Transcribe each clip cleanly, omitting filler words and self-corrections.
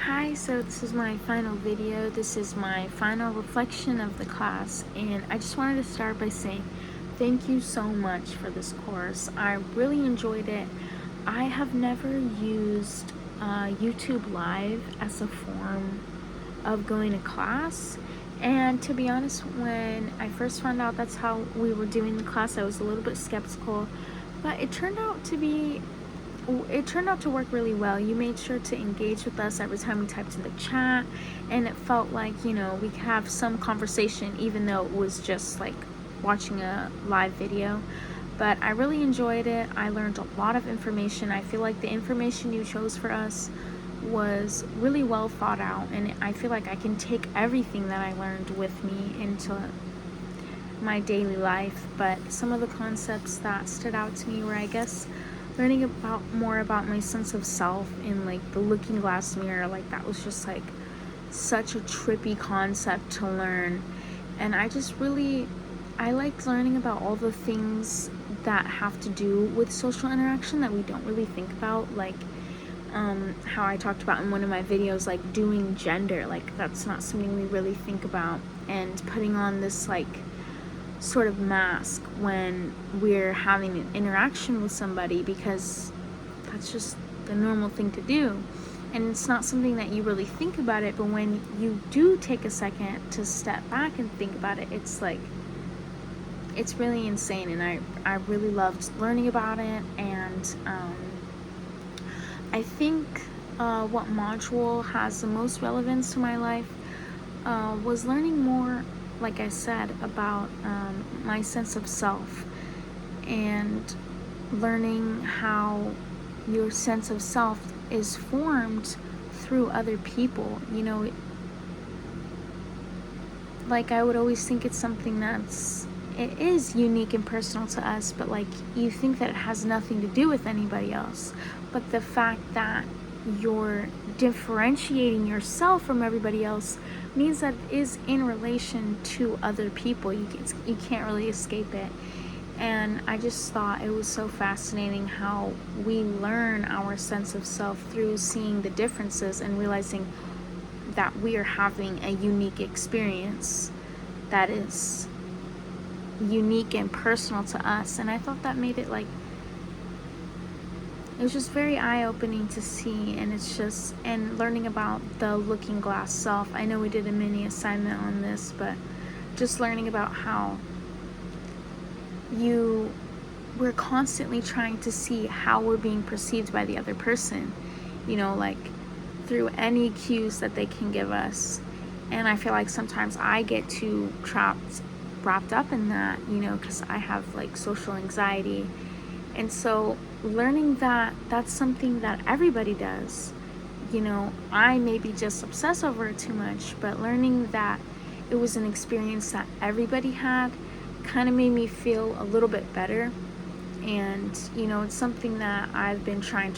Hi, so this is my final video. This is my final reflection of the class, and I just wanted to start by saying thank you so much for this course. I really enjoyed it. I have never used YouTube Live as a form of going to class, and to be honest, when I first found out that's how we were doing the class, I was a little bit skeptical, but it turned out to work really well. You made sure to engage with us every time we typed in the chat, and it felt like, we could have some conversation even though it was just like watching a live video. But I really enjoyed it. I learned a lot of information. I feel like the information you chose for us was really well thought out, and I feel like I can take everything that I learned with me into my daily life. But some of the concepts that stood out to me were, I guess, learning more about my sense of self in like the looking glass mirror. Like, that was just like such a trippy concept to learn, and I liked learning about all the things that have to do with social interaction that we don't really think about, like how I talked about in one of my videos, like doing gender. Like, that's not something we really think about, and putting on this like sort of mask when we're having an interaction with somebody, because that's just the normal thing to do, and it's not something that you really think about it. But when you do take a second to step back and think about it, it's like, it's really insane, and I really loved learning about it. And I think what module has the most relevance to my life was learning more, like I said, about my sense of self, and learning how your sense of self is formed through other people. Like, I would always think it's something it is unique and personal to us, but like, you think that it has nothing to do with anybody else. But the fact that you're differentiating yourself from everybody else means that it is in relation to other people. You can't really escape it. And I just thought it was so fascinating how we learn our sense of self through seeing the differences and realizing that we are having a unique experience that is unique and personal to us. And I thought that made it it was just very eye-opening to see. And and learning about the looking glass self. I know we did a mini assignment on this, but just learning about how we're constantly trying to see how we're being perceived by the other person, like through any cues that they can give us. And I feel like sometimes I get too wrapped up in that, because I have like social anxiety. And so learning that that's something that everybody does, I maybe just obsess over it too much, but learning that it was an experience that everybody had kind of made me feel a little bit better. And it's something that I've been trying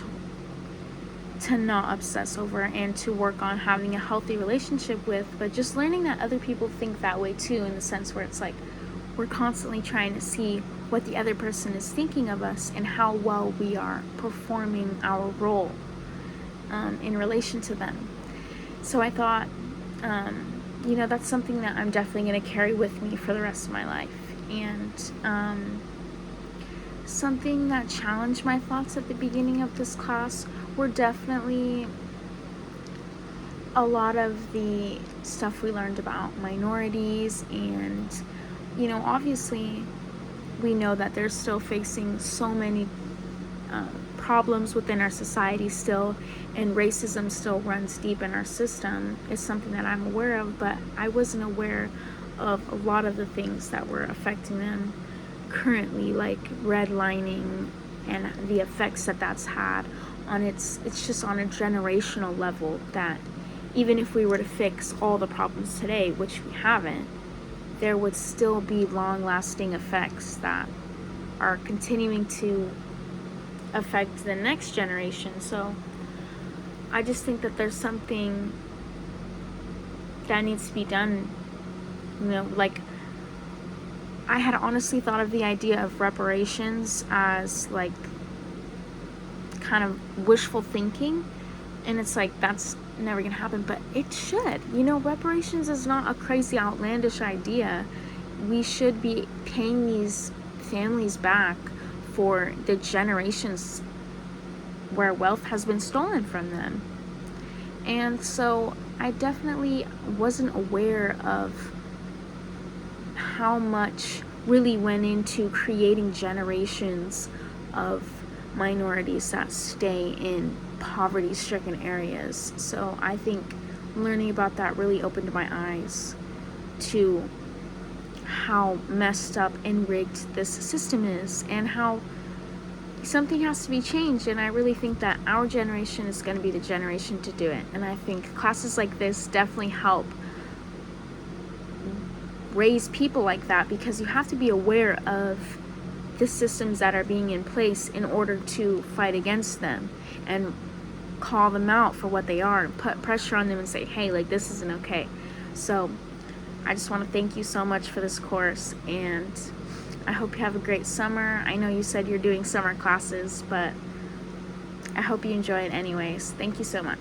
to not obsess over, and to work on having a healthy relationship with. But just learning that other people think that way too, in the sense where it's like we're constantly trying to see what the other person is thinking of us and how well we are performing our role in relation to them. So I thought, that's something that I'm definitely going to carry with me for the rest of my life. And something that challenged my thoughts at the beginning of this class were definitely a lot of the stuff we learned about minorities. And obviously we know that they're still facing so many problems within our society still, and racism still runs deep in our system, is something that I'm aware of. But I wasn't aware of a lot of the things that were affecting them currently, like redlining and the effects that that's had on it's just on a generational level, that even if we were to fix all the problems today, which we haven't, there would still be long-lasting effects that are continuing to affect the next generation. So I just think that there's something that needs to be done. Like, I had honestly thought of the idea of reparations as like kind of wishful thinking, and it's like that's never gonna happen, but it should. You know, reparations is not a crazy, outlandish idea. We should be paying these families back for the generations where wealth has been stolen from them. And so I definitely wasn't aware of how much really went into creating generations of minorities that stay in poverty-stricken areas. So I think learning about that really opened my eyes to how messed up and rigged this system is, and how something has to be changed. And I really think that our generation is going to be the generation to do it. And I think classes like this definitely help raise people like that, because you have to be aware of the systems that are being in place in order to fight against them and call them out for what they are, and put pressure on them and say, hey, like, this isn't okay. So I just want to thank you so much for this course, and I hope you have a great summer. I know you said you're doing summer classes, but I hope you enjoy it anyways. Thank you so much.